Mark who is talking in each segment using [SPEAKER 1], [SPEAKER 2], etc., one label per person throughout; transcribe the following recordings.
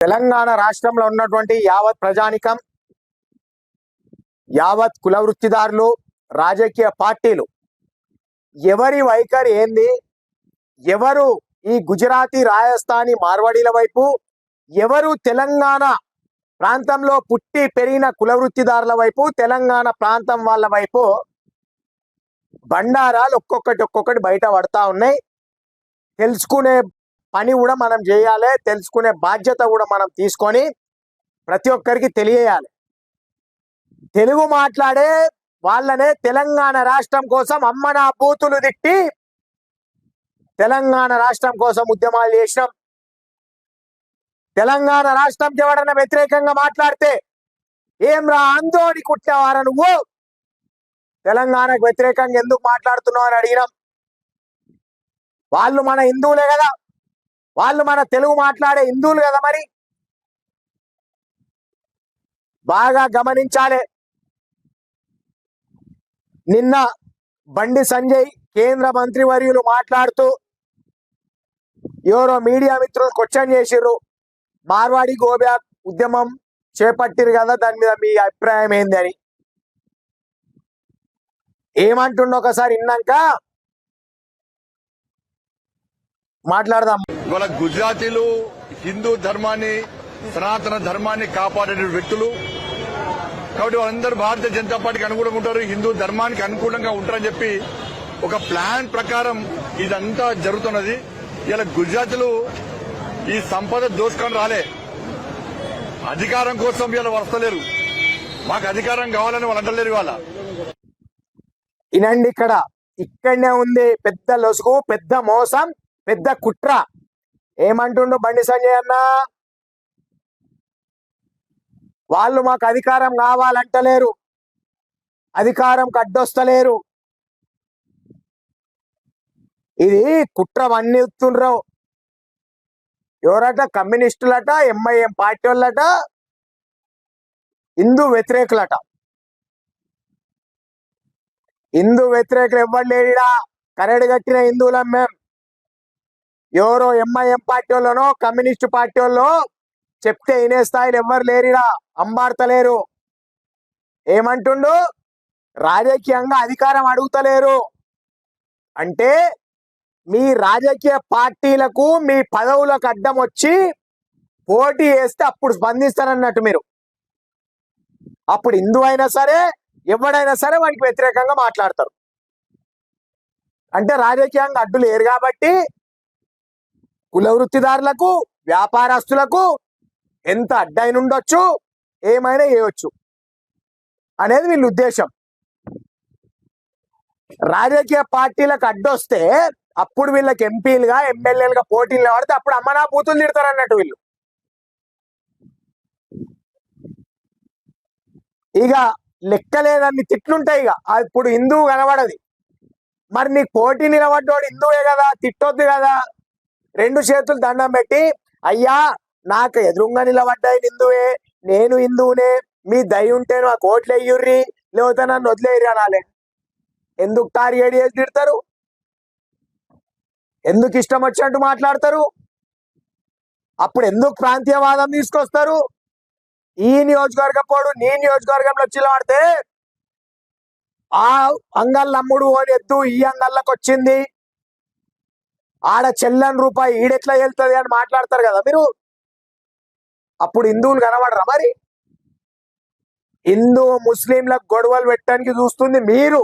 [SPEAKER 1] తెలంగాణ రాష్ట్రంలో ఉన్నటువంటి యావత్ ప్రజానికం, యావత్ కుల వృత్తిదారులు, రాజకీయ పార్టీలు ఎవరి వైఖరి ఏంది, ఎవరు ఈ గుజరాతీ, రాజస్థానీ, మార్వాడీల వైపు, ఎవరు తెలంగాణ ప్రాంతంలో పుట్టి పెరిగిన కుల వృత్తిదారుల వైపు, తెలంగాణ ప్రాంతం వాళ్ళ వైపు బండారాలు ఒక్కొక్కటి బయట పడతా ఉన్నాయి. తెలుసుకునే పని కూడా మనం చేయాలి, తెలుసుకునే బాధ్యత కూడా మనం తీసుకొని ప్రతి ఒక్కరికి తెలియాలి. తెలుగు మాట్లాడే వాళ్ళనే తెలంగాణ రాష్ట్రం కోసం అమ్మనా బూతులు తిట్టి తెలంగాణ రాష్ట్రం కోసం ఉద్యమాలు చేసినాం. తెలంగాణ రాష్ట్రం ఎవడన్నా వ్యతిరేకంగా మాట్లాడితే ఏం రా ఆందోళన కుట్టినవారా నువ్వు, తెలంగాణకు వ్యతిరేకంగా ఎందుకు మాట్లాడుతున్నావు అని అడిగినాం. వాళ్ళు మన హిందువులే కదా, వాళ్ళు మన తెలుగు మాట్లాడే హిందువులు కదా. మరి బాగా గమనించాలి. నిన్న బండి సంజయ్ కేంద్ర మంత్రి వర్యులు మాట్లాడుతూ ఎవరో మీడియా మిత్రులు క్వశ్చన్ చేసిర్రు, మార్వాడి గోబ్యాక్ ఉద్యమం చేపట్టిరు కదా, దాని మీద మీ అభిప్రాయం ఏంది అని. ఏమంటుండో ఒకసారి విన్నాక మాట్లాడదాం.
[SPEAKER 2] ఇవాళ గుజరాతీలు హిందూ ధర్మాన్ని, సనాతన ధర్మాన్ని కాపాడే వ్యక్తులు కాబట్టి వాళ్ళందరూ భారతీయ జనతా పార్టీకి అనుకూలంగా ఉంటారు, హిందూ ధర్మానికి అనుకూలంగా ఉంటారని చెప్పి ఒక ప్లాన్ ప్రకారం ఇదంతా జరుగుతున్నది. ఇలా గుజరాతీలు ఈ సంపద దోసుకొని రాలే, అధికారం కోసం ఇలా వస్తలేరు, మాకు అధికారం కావాలని వాళ్ళు అంటలేరు. ఇవాళ
[SPEAKER 1] ఇనండి, ఇక్కడనే ఉంది పెద్ద లొసుగు, పెద్ద మోసం, పెద్ద కుట్ర. ఏమంటుండు బండి సంజయ్ అన్న, వాళ్ళు మాకు అధికారం కావాలంటలేరు, అధికారంకి అడ్డొస్తలేరు. ఇది కుట్ర వన్నెత్తుండ్రు. ఎవరట? కమ్యూనిస్టులట, ఎంఐఎం పార్టీ వాళ్ళట, హిందూ వ్యతిరేకులట. హిందూ వ్యతిరేకులు ఎవ్వరు లేడా? కరడు కట్టిన హిందువులం మేం. ఎవరో ఎంఐఎం పార్టీ వాళ్ళనో కమ్యూనిస్టు పార్టీ వాళ్ళు చెప్తే వినే స్థాయిలో ఎవ్వరు లేరిడా, అంబాడతలేరు. ఏమంటుండు? రాజకీయంగా అధికారం అడుగుతలేరు అంటే మీ రాజకీయ పార్టీలకు, మీ పదవులకు అడ్డం వచ్చి పోటీ చేస్తే అప్పుడు స్పందిస్తారన్నట్టు మీరు. అప్పుడు హిందూ అయినా సరే ఎవడైనా సరే వానికి వ్యతిరేకంగా మాట్లాడతారు. అంటే రాజకీయంగా అడ్డు లేరు కాబట్టి కుల వృత్తిదారులకు, వ్యాపారస్తులకు ఎంత అడ్డైన ఉండొచ్చు, ఏమైనా చేయవచ్చు అనేది వీళ్ళ ఉద్దేశం. రాజకీయ పార్టీలకు అడ్డొస్తే అప్పుడు వీళ్ళకి ఎంపీలుగా, ఎమ్మెల్యేలుగా పోటీలు పడితే అప్పుడు అమ్మనా బూతులు తిడతారు అన్నట్టు వీళ్ళు. ఇక లెక్కలేదన్ని తిట్లుంటాయి. ఇక ఇప్పుడు హిందువు కనబడది. మరి నీకు పోటీ నిలబడ్డోడు హిందువే కదా, తిట్టొద్దు కదా. రెండు చేతులు దండం పెట్టి, అయ్యా నాకు ఎదురుగా నిలబడ్డాయి హిందువే, నేను హిందువునే, మీ దయ ఉంటే నాకు ఓట్లు వేయుర్రి, లేకపోతే నన్ను వదిలేయరు అనాలే. ఎందుకు టార్గెట్ చేసి తిడతారు? ఎందుకు ఇష్టం వచ్చినట్టు మాట్లాడతారు? అప్పుడు ఎందుకు ప్రాంతీయవాదం తీసుకొస్తారు? ఈ నియోజకవర్గం పోడు నీ నియోజకవర్గంలో చిల్లవాడితే ఆ అంగల్ అమ్ముడు అని ఎద్దు ఈ అంగళ్ళకి వచ్చింది, ఆడ చెల్లని రూపాయి ఈడెట్లా వెళ్తుంది అని మాట్లాడతారు కదా మీరు. అప్పుడు హిందువులు కనబడరా? మరి హిందూ ముస్లింలకు గొడవలు పెట్టడానికి చూస్తుంది మీరు,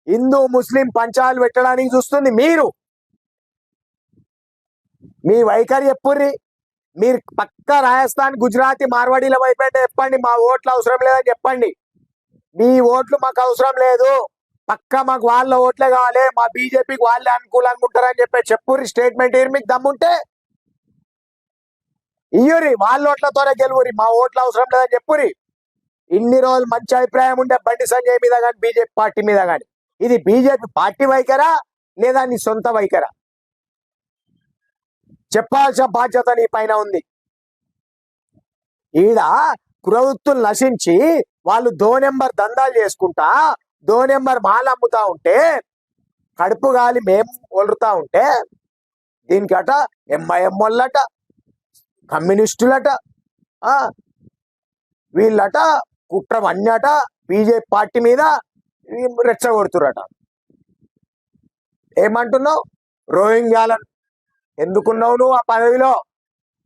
[SPEAKER 1] హిందూ ముస్లిం పంచాలు పెట్టడానికి చూస్తుంది మీరు. మీ వైఖరి చెప్పుర్రి. మీరు పక్క రాజస్థాన్, గుజరాతీ, మార్వాడీల వైపు చెప్పండి, మా ఓట్లు అవసరం లేదని చెప్పండి. మీ ఓట్లు మాకు అవసరం లేదు, పక్క మాకు వాళ్ళ ఓట్లే కావాలి, మా బీజేపీకి వాళ్ళే అనుకూలంగా ఉంటారని చెప్పుర్రి. స్టేట్మెంట్ ఇయ్యి, మీకు దమ్ముంటే ఇయ్యురి. వాళ్ళ ఓట్లతోనే గెలువురి, మా ఓట్లు అవసరం లేదని చెప్పురి. ఇన్ని రోజులు మంచి అభిప్రాయం ఉండే బండి సంజయ్ మీద కానీ, బీజేపీ పార్టీ మీద కానీ. ఇది బీజేపీ పార్టీ వైఖరా లేదా నీ సొంత వైఖరా? చెప్పాల్సిన బాధ్యత నీ పైన ఉంది. ఈడ కులవృత్తులు నశించి వాళ్ళు నెంబర్ దందాలు చేసుకుంటా, నెంబర్ మాలు అమ్ముతా ఉంటే, కడుపు గాలి మేము ఒలురుతా ఉంటే, దీనికట ఎంఐఎం వాళ్ళట, కమ్యూనిస్టులట, ఆ వీళ్ళట కుట్ర అన్నట బీజేపీ పార్టీ మీద రెచ్చగొడుతురట. ఏమంటున్నావు? రోహింగ్యాలను ఎందుకున్నావు నువ్వు ఆ పదవిలో?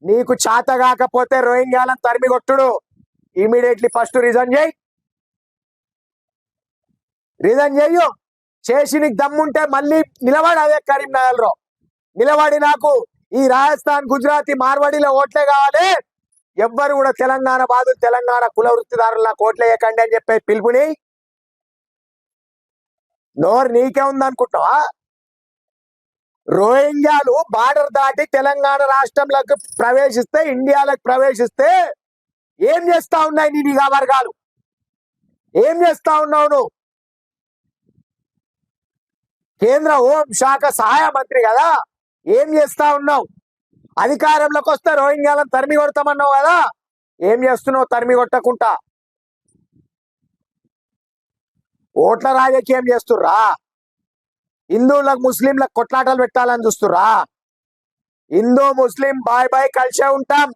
[SPEAKER 1] నీకు చేత కాకపోతే రోహింగ్యాలను తరిమి కొట్టుడు. ఇమీడియట్లీ ఫస్ట్ రిజైన్ చేయి, రిజైన్ చెయ్యు. చేసి నీకు దమ్ముంటే మళ్ళీ నిలబడి అదే కరీంనగర్ లో నిలబడి నాకు ఈ రాజస్థాన్, గుజరాతీ, మార్వాడీలో ఓట్లే కావాలి, ఎవ్వరు కూడా తెలంగాణ బాధలు, తెలంగాణ కుల వృత్తిదారుల ఓట్లే వేయకండి అని చెప్పే పిలుపుని నోరు నీకే ఉందనుకుంటున్నావా? రోహింగ్యాలు బార్డర్ దాటి తెలంగాణ రాష్ట్రంలోకి ప్రవేశిస్తే, ఇండియాలోకి ప్రవేశిస్తే ఏం చేస్తా ఉన్నాయి నీ నిఘా వర్గాలు? ఏం చేస్తా ఉన్నావు నువ్వు? కేంద్ర హోం శాఖ సహాయ మంత్రి కదా, ఏం చేస్తా ఉన్నావు? అధికారంలోకి వస్తే రోహింగ్యాలను తరిమి కొడతామన్నావు కదా, ఏం చేస్తున్నావు తరిమి కొట్టకుండా? ఓట్ల రాజకీయం చేస్తుర్రా? హిందువులకు ముస్లింలకు కొట్లాటలు పెట్టాలని చూస్తుర్రా? హిందూ ముస్లిం బాయ్ బాయ్ కలిసే ఉంటాం.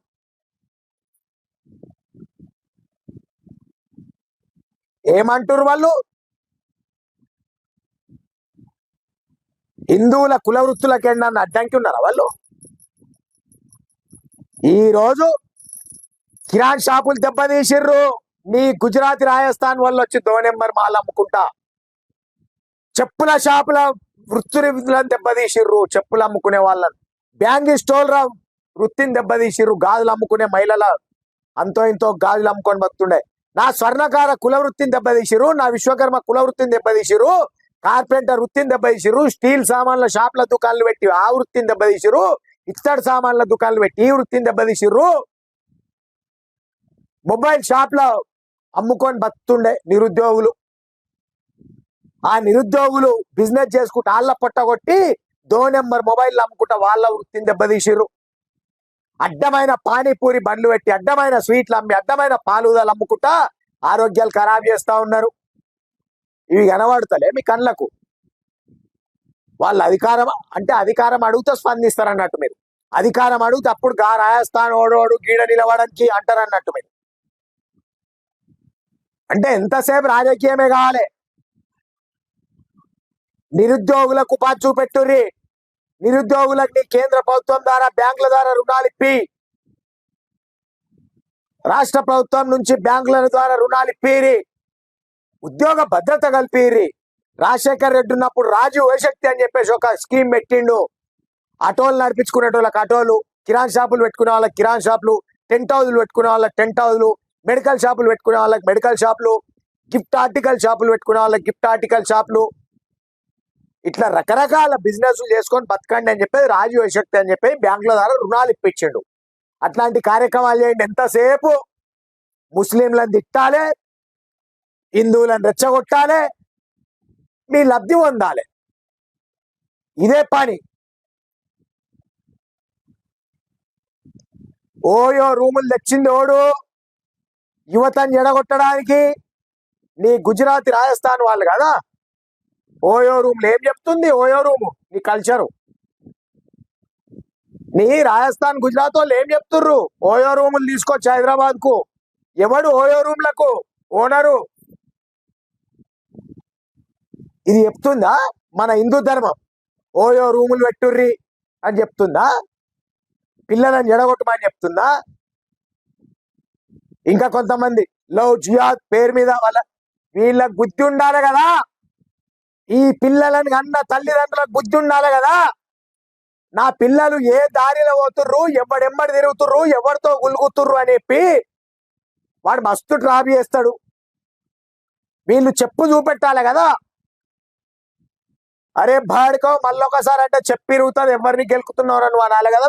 [SPEAKER 1] ఏమంటారు వాళ్ళు? హిందువుల కుల వృత్తులకు ఏంటన్న అడ్డంకి ఉన్నారా వాళ్ళు? ఈ రోజు కిరాణ్ షాపులు దెబ్బతీసిర్రు. నీ గుజరాత్, రాజస్థాన్ వాళ్ళు వచ్చి 2 నెంబర్ మాల్ అమ్ముకుంటా చెప్పుల షాపుల వృత్తులను దెబ్బతీసిర్రు. చెప్పులు అమ్ముకునే వాళ్ళని, బ్యాంగిల్ స్టోర్ వృత్తిని దెబ్బతీసిర్రు. గాజులు అమ్ముకునే మహిళల అంతో ఇంతో గాజులు అమ్ముకొని బతుండే. నా స్వర్ణకార కుల వృత్తిని దెబ్బతీసిర్రు. నా విశ్వకర్మ కుల వృత్తిని దెబ్బతీసిర్రు. కార్పెంటర్ వృత్తిని దెబ్బతీసిర్రు. స్టీల్ సామాన్ల షాప్ల దుకాణాలు పెట్టి ఆ వృత్తిని దెబ్బతీసిర్రు. ఇత్తడి సామాన్ల దుకాణాలు పెట్టి ఈ వృత్తిని దెబ్బతీసిర్రు. మొబైల్ షాప్ల అమ్ముకొని బతుండే నిరుద్యోగులు. ఆ నిరుద్యోగులు బిజినెస్ చేసుకుంటూ వాళ్ళ పొట్టగొట్టి 2 నెంబర్ మొబైల్ అమ్ముకుంటా వాళ్ళ వృత్తిని దెబ్బతీసిర్రు. అడ్డమైన పానీపూరి బండ్లు పెట్టి, అడ్డమైన స్వీట్లు అమ్మి, అడ్డమైన పాలుదలు అమ్ముకుంటా ఆరోగ్యాలు ఖరాబ్ చేస్తా ఉన్నారు. ఇవి కనబడతలే మీ కళ్ళకు? వాళ్ళ అధికారం అంటే అధికారం అడిగితే స్పందిస్తారన్నట్టు మీరు. అధికారం అడిగితే అప్పుడు రాజస్థాన్ ఓడోడు గీడ నిలవడానికి అంటారన్నట్టు మీరు. అంటే ఎంతసేపు రాజకీయమే కావాలి? నిరుద్యోగులకు ఉపాధి చూపెట్టుర్రి. నిరుద్యోగులకు కేంద్ర ప్రభుత్వం ద్వారా, బ్యాంకుల ద్వారా రుణాలు ఇప్పి, రాష్ట్ర ప్రభుత్వం నుంచి బ్యాంకుల ద్వారా రుణాలు ఇప్పిరి, ఉద్యోగ భద్రత కల్పిరి. రాజశేఖర్ రెడ్డి ఉన్నప్పుడు రాజీవ్ యువశక్తి అని చెప్పేసి ఒక స్కీమ్ పెట్టిండు. ఆటోలు నడిపించుకునేటోళ్ళకి ఆటోలు, కిరాణ్ షాపులు పెట్టుకునే వాళ్ళకి కిరాణ్ షాపులు, టెంట్ హౌజులు పెట్టుకునే వాళ్ళకి టెంట్ హౌజులు, మెడికల్ షాపులు పెట్టుకునే వాళ్ళకి మెడికల్ షాపులు, గిఫ్ట్ ఆర్టికల్ షాపులు పెట్టుకునే వాళ్ళకి గిఫ్ట్ ఆర్టికల్ షాపులు. ఇట్లా రకరకాల బిజినెస్లు చేసుకొని బతకండి అని చెప్పేది రాజీవ్ యువశక్తి అని చెప్పి బ్యాంకుల ద్వారా రుణాలు ఇప్పించిండు. అట్లాంటి కార్యక్రమాలు చేయండి. ఎంతసేపు ముస్లింలను తిట్టాలి, హిందువులను రెచ్చగొట్టాలి, మీ లబ్ధి పొందాలి. ఇదే పని. ఓయో రూములు తెచ్చింది ఓడు యువతని ఎడగొట్టడానికి. నీ గుజరాత్, రాజస్థాన్ వాళ్ళు కదా. ఓయో రూమ్లు ఏం చెప్తుంది? ఓయో రూము నీ కల్చరు. నీ రాజస్థాన్, గుజరాత్ వాళ్ళు ఏం చెప్తుర్రు? ఓయో రూములు తీసుకొచ్చి హైదరాబాద్ కు. ఎవడు ఓయో రూమ్లకు ఓనరు? ఇది చెప్తుందా మన హిందూ ధర్మం? ఓయో రూములు పెట్టుర్రి అని చెప్తుందా? పిల్లలను ఎడగొట్టమని చెప్తుందా? ఇంకా కొంతమంది లవ్ జిహాద్ పేరు మీద వీళ్ళకి బుద్ధి ఉండాలి కదా. ఈ పిల్లలను కన్నా తల్లిదండ్రులకు బుద్ధి ఉండాలి కదా. నా పిల్లలు ఏ దారిలో పోతుర్రు, ఎవడెంబడి తిరుగుతుర్రు, ఎవరితో గులుగుతుర్రు అని చెప్పి వాడు మస్తు ట్రాప్ చేస్తాడు. వీళ్ళు చెప్పు చూపెట్టాలి కదా. అరే బాడుకో మళ్ళొకసారి అంటే చెప్పిరుగుతుంది, ఎవరిని గెలుకుతున్నారు అని అనాలి కదా.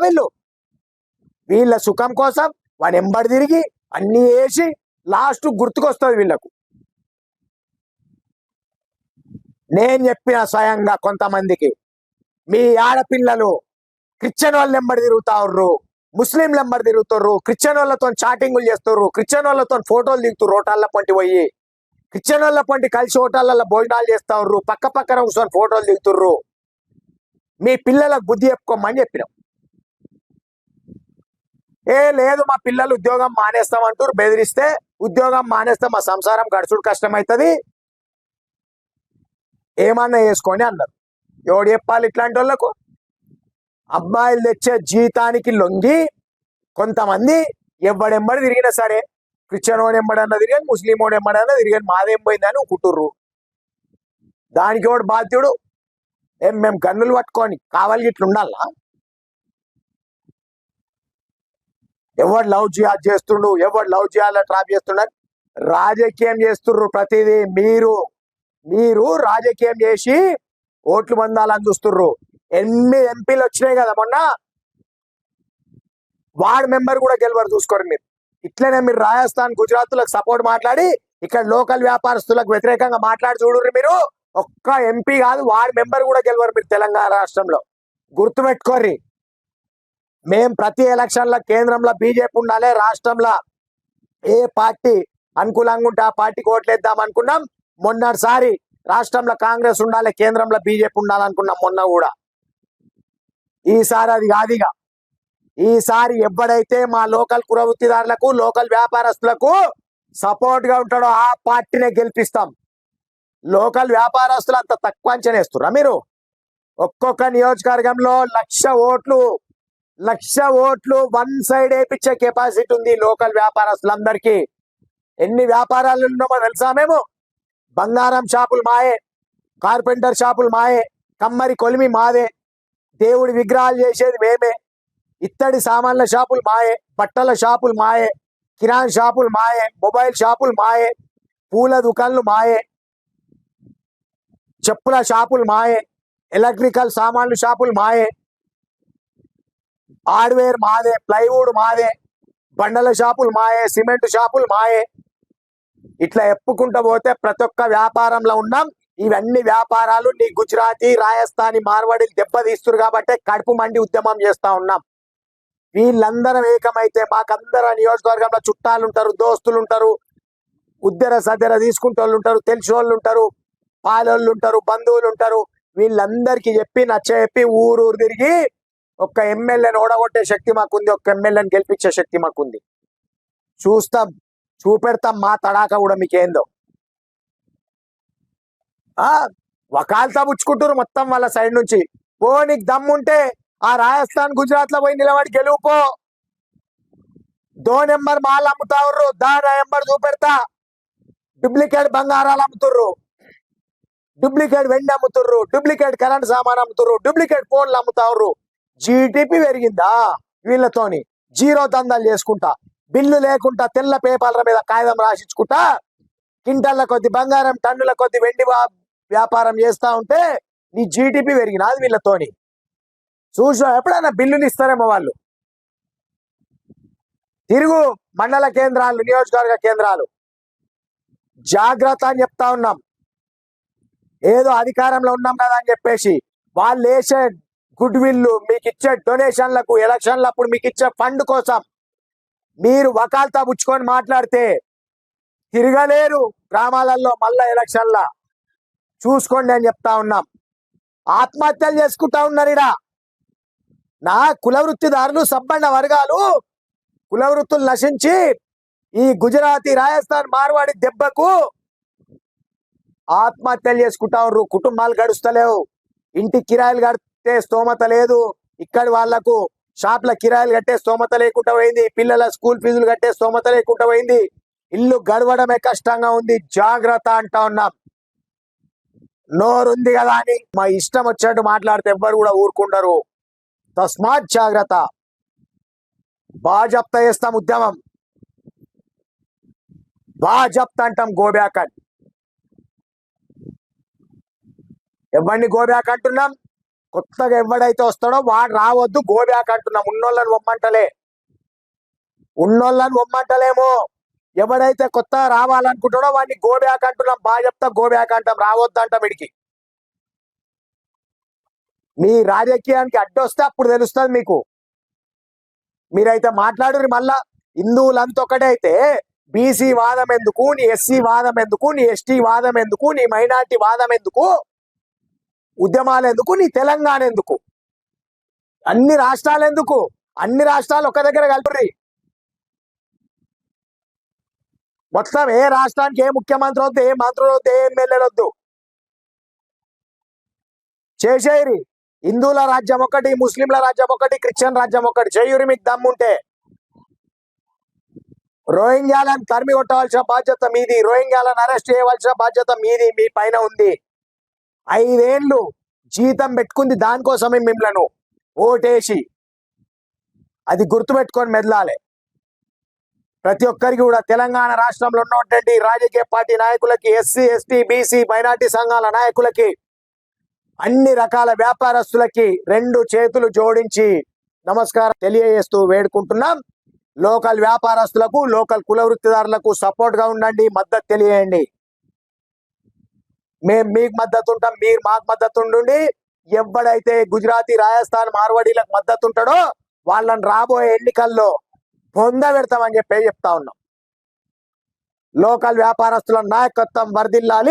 [SPEAKER 1] వీళ్ళ సుఖం కోసం వాడు ఎంబడి తిరిగి అన్ని వేసి లాస్ట్ గుర్తుకొస్తుంది వీళ్ళకు. నేను చెప్పిన స్వయంగా కొంతమందికి, మీ ఆడపిల్లలు క్రిస్టియన్ వాళ్ళు ఎంబడి తిరుగుతారు, ముస్లింలు ఎంబడి తిరుగుతారు, క్రిస్టియన్ వాళ్ళతో చాటింగులు చేస్తారు, క్రిస్టియన్ వాళ్ళతో ఫోటోలు దిగుతారు, హోటళ్ళ పొంటి పోయి క్రిస్టియన్ వాళ్ళ పొంటి కలిసి హోటళ్ళల్లో భోజనాలు చేస్తారు, పక్క పక్కన కూర్చొని ఫోటోలు దిగుతుర్రు. మీ పిల్లలకు బుద్ధి చెప్పుకోమని చెప్పినాం. లేదు మా పిల్లలు ఉద్యోగం మానేస్తామంటూ బెదిరిస్తే ఉద్యోగం మానేస్తే మా సంసారం గడుచుడు కష్టమవుతుంది, ఏమన్నా వేసుకొని అన్నారు. ఎవడు చెప్పాలి ఇట్లాంటి వాళ్ళకు? అబ్బాయిలు తెచ్చే జీతానికి లొంగి కొంతమంది ఎవడెంబడి తిరిగినా సరే, క్రిస్టియన్ ఓడు ఎంబడన్నా తిరిగాను, ముస్లిం ఓడు ఎంబడన్నా తిరిగాను, మాదేం పోయిందని కుట్టుర్రు. దానికి ఎవడు బాధ్యుడు? మేము గన్నులు పట్టుకొని కావాలి ఇట్లా ఉండాలా? ఎవడు లవ్ జిహాద్ చేస్తుండు, ఎవడు లవ్ జిహాద్ ట్రాప్ చేస్తున్నారు, రాజకీయం చేస్తుర్రు. ప్రతిదీ మీరు రాజకీయం చేసి ఓట్లు పొందాలని చూస్తుర్రు. 8 ఎంపీలు వచ్చినాయి కదా మొన్న, వార్డ్ మెంబర్ కూడా గెలవరు చూసుకోరు మీరు. ఇట్లనే మీరు రాజస్థాన్, గుజరాత్లకు సపోర్ట్ మాట్లాడి ఇక్కడ లోకల్ వ్యాపారస్తులకు వ్యతిరేకంగా మాట్లాడి చూడుర్రి. మీరు ఒక్క ఎంపీ కాదు, వార్డ్ మెంబర్ కూడా గెలవరు మీరు తెలంగాణ రాష్ట్రంలో. గుర్తుపెట్టుకోర్రి. మేం ప్రతి ఎలక్షన్ల కేంద్రంలో బీజేపీ ఉండాలి, రాష్ట్రంలో ఏ పార్టీ అనుకూలంగా ఉంటే ఆ పార్టీకి ఓట్లేద్దాం అనుకున్నాం. మొన్నటిసారి రాష్ట్రంలో కాంగ్రెస్ ఉండాలి, కేంద్రంలో బీజేపీ ఉండాలనుకున్నాం మొన్న కూడా. ఈసారి అది కాదుగా. ఈసారి ఎవడైతే మా లోకల్ కురవృత్తిదారులకు, లోకల్ వ్యాపారస్తులకు సపోర్ట్ గా ఉంటాడో ఆ పార్టీనే గెలిపిస్తాం. లోకల్ వ్యాపారస్తులు అంత తక్కువ అంచనేస్తురా మీరు? ఒక్కొక్క నియోజకవర్గంలో 1,00,000 ఓట్లు వన్ సైడ్ వేయించే కెపాసిటీ ఉంది లోకల్ వ్యాపారస్తులందరికీ. ఎన్ని వ్యాపారాలు ఉన్నామో తెలుసా? మేము బంగారం షాపులు మాయే, కార్పెంటర్ షాపులు మాయే, కమ్మరి కొలిమి మాదే, దేవుడి విగ్రహాలు చేసేది మేమే, ఇత్తడి సామాన్ల షాపులు మాయే, బట్టల షాపులు మాయే, కిరాణా షాపులు మాయే, మొబైల్ షాపులు మాయే, పూల దుకాన్లు మాయే, చెప్పుల షాపులు మాయే, ఎలక్ట్రికల్ సామాన్లు షాపులు మాయే, హార్డ్వేర్ మాదే, ప్లైవుడ్ మాదే, బండల షాపులు మాయే, సిమెంట్ షాపులు మాయే. ఇట్లా ఎప్పుకుంటూ పోతే ప్రతి ఒక్క వ్యాపారంలో ఉన్నాం. ఇవన్నీ వ్యాపారాలు నీ గుజరాతీ, రాజస్థానీ, మార్వాడీలు దెబ్బతీస్తున్నారు కాబట్టి కడుపు మండి ఉద్యమం చేస్తా ఉన్నాం. వీళ్ళందరం ఏకమైతే మాకందరూ నియోజకవర్గంలో చుట్టాలు ఉంటారు, దోస్తులు ఉంటారు, ఉద్దెర సద్దెర తీసుకుంటే వాళ్ళు ఉంటారు, తెలిసిన వాళ్ళు ఉంటారు, పాలోళ్ళు ఉంటారు, బంధువులు ఉంటారు. వీళ్ళందరికీ చెప్పి నచ్చ ఊరు తిరిగి ఒక్క ఎమ్మెల్యేని ఓడగొట్టే శక్తి మాకుంది, ఒక్క ఎమ్మెల్యేని గెలిపించే శక్తి మాకుంది. చూపెడతాం మా తడాక కూడా మీకేందో. వకాల్తా పుచ్చుకుంటారు మొత్తం వాళ్ళ సైడ్ నుంచి. పో, నీకు దమ్ముంటే ఆ రాజస్థాన్, గుజరాత్ లో పోయి నిలబడి గెలుపుకో. 2 నెంబర్ మాల్ అమ్ముతావుర్రు, దాని నెంబర్ చూపెడతా. డూప్లికేట్ బంగారాలు అమ్ముతుర్రు, డూప్లికేట్ వెండి అమ్ముతుర్రు, డూప్లికేట్ కరెంట్ సామాన్ అమ్ముతుర్రు, డూప్లికేట్ ఫోన్లు అమ్ముతావుర్రు. జీడిపి పెరిగిందా వీళ్ళతోని? జీరో దందాలు చేసుకుంటా, బిల్లు లేకుండా తెల్ల పేపర్ల మీద కాగితం రాసిచ్చుకుంటా, కింటల్ల కొద్ది బంగారం, టన్నుల కొద్ది వెండి వ్యాపారం చేస్తా ఉంటే నీ జీడిపి పెరిగినాది వీళ్ళతోని. చూసా ఎప్పుడైనా బిల్లులు ఇస్తారేమో వాళ్ళు. తిరుగు మండల కేంద్రాలు, నియోజకవర్గ కేంద్రాలు, జాగ్రత్త అని చెప్తా ఉన్నాం. ఏదో అధికారంలో ఉన్నాం కదా అని చెప్పేసి వాళ్ళు వేసే గుడ్ విల్, మీకు ఇచ్చే డొనేషన్లకు, ఎలక్షన్లప్పుడు మీకు ఇచ్చే ఫండ్ కోసం మీరు వకాల్తా పుచ్చుకొని మాట్లాడితే తిరగలేరు గ్రామాలలో. మళ్ళా ఎలక్షన్లా చూసుకోండి అని చెప్తా ఉన్నాం. ఆత్మహత్యలు చేసుకుంటా ఉన్నారు ఇడా. నా కుల వృత్తిదారులు, సబ్బండ వర్గాలు కుల వృత్తులు నశించి ఈ గుజరాతీ, రాజస్థాన్, మార్వాడి దెబ్బకు ఆత్మహత్యలు చేసుకుంటా ఉన్నారు. కుటుంబాలు గడుస్తలేవు, ఇంటి కిరాయిలు కట్టే స్తోమత లేదు, ఇక్కడ వాళ్లకు షాప్ల కిరాయిలు కట్టే స్తోమత లేకుండా పోయింది, పిల్లల స్కూల్ ఫీజులు కట్టే స్తోమత లేకుండా పోయింది, ఇల్లు గడవడమే కష్టంగా ఉంది. జాగ్రత్త అంటా ఉన్నాం. నోరుంది కదా అని మా ఇష్టం వచ్చినట్టు మాట్లాడితే ఎవ్వరు కూడా ఊరుకుండరు. తస్మాత్ జాగ్రత్త. బాజప్త చేస్తాం ఉద్యమం, బాజప్త అంటాం. గోబ్యాక్ అని ఎవరిని గోబ్యాక్ అంటున్నాం? కొత్తగా ఎవడైతే వస్తాడో వాడు రావద్దు, గోబ్యాక్ అంటున్నాం. ఉన్నోళ్ళని ఒమ్మంటలేమో. ఎవడైతే కొత్తగా రావాలనుకుంటాడో వాడిని గోబ్యాక్ అంటున్నాం. బాజప్త గోబ్యాక్ అంటాం, రావద్దు అంటాం. ఇడికి మీ రాజకీయానికి అడ్డొస్తే అప్పుడు తెలుస్తుంది మీకు. మీరైతే మాట్లాడురు. మళ్ళా హిందువులంతా ఒకటే అయితే బీసీ వాదం ఎందుకు, నీ ఎస్సీ వాదం ఎందుకు, నీ ఎస్టీ వాదం ఎందుకు, నీ మైనార్టీ వాదం ఎందుకు, ఉద్యమాలు ఎందుకు, నీ తెలంగాణ ఎందుకు, అన్ని రాష్ట్రాలు ఎందుకు? అన్ని రాష్ట్రాలు ఒక దగ్గర కలిపి మొత్తం ఏ రాష్ట్రానికి ఏ ముఖ్యమంత్రి వద్దు, ఏ మంత్రులు వద్దు, ఏ ఎమ్మెల్యేలు వద్దు, చేసేయరి. హిందువుల రాజ్యం ఒకటి, ముస్లింల రాజ్యం ఒకటి, క్రిస్టియన్ రాజ్యం ఒకటి. చేయూరి మీకు దమ్ముంటే. రోహింగ్యాలను తరిమి కొట్టవలసిన బాధ్యత మీది, రోహింగ్యాలను అరెస్ట్ చేయవలసిన బాధ్యత మీది, మీ పైన ఉంది. 5 ఏళ్ళు జీతం పెట్టుకుంది దానికోసమే మిమ్మలను ఓటేసి. అది గుర్తుపెట్టుకొని మెదలాలి ప్రతి ఒక్కరికి కూడా. తెలంగాణ రాష్ట్రంలో ఉన్నటువంటి రాజకీయ పార్టీ నాయకులకి, ఎస్సీ ఎస్టీ బీసీ మైనార్టీ సంఘాల నాయకులకి, అన్ని రకాల వ్యాపారస్తులకి 2 చేతులు జోడించి నమస్కారం తెలియజేస్తూ వేడుకుంటున్నాం. లోకల్ వ్యాపారస్తులకు, లోకల్ కుల వృత్తిదారులకు సపోర్ట్ గా ఉండండి, మద్దతు తెలియజేయండి. మేము మీకు మద్దతు ఉంటాం, మీరు మాకు మద్దతు ఉండండి. ఎవడైతే గుజరాతీ, రాజస్థాన్, మార్వాడీలకు మద్దతు ఉంటాడో వాళ్ళని రాబోయే ఎన్నికల్లో పొందబెడతామని చెప్తా ఉన్నాం. లోకల్ వ్యాపారస్తుల నాయకత్వం వర్ధిల్లాలి.